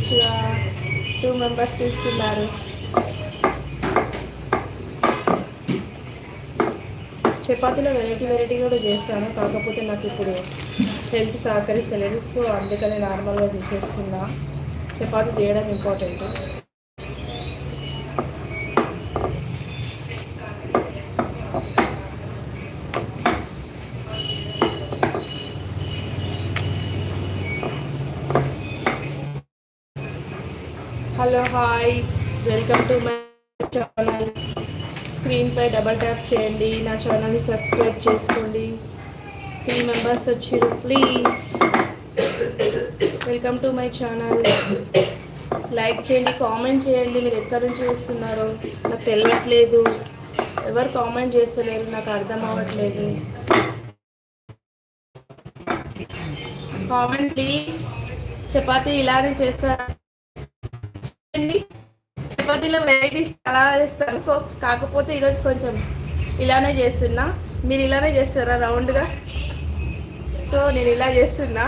చేయొచ్చుగా. 2 మెంబర్స్ చూస్తున్నారు. చపాతీలో వెరైటీ కూడా చేస్తాను, కాకపోతే నాకు ఇప్పుడు హెల్త్ సహకరిస్తలేదు. సో అందుకని నార్మల్గా చేసేస్తున్నా. చపాతీ చేయడం important. Hello, hi, welcome to my channel. స్క్రీన్పై డబల్ ట్యాప్ చేయండి, నా ఛానల్ని సబ్స్క్రైబ్ చేసుకోండి. 3 మెంబర్స్ వచ్చారు, please welcome to my channel. Like చేయండి, కామెంట్ చేయండి. మీరు ఎక్కడి నుంచి చూస్తున్నారో నాకు తెలియట్లేదు. ఎవరు కామెంట్ చేస్తలేరు, నాకు అర్థం అవ్వట్లేదు. Comment please. చపాతీ ఇలానే చేస్తారా? చపాతీలో వెరైటీస్ అలా చేస్తాను, కాకపోతే ఈరోజు కొంచెం ఇలానే చేస్తున్నా. మీరు ఇలానే చేస్తారా రౌండ్గా? సో నేను ఇలా చేస్తున్నా.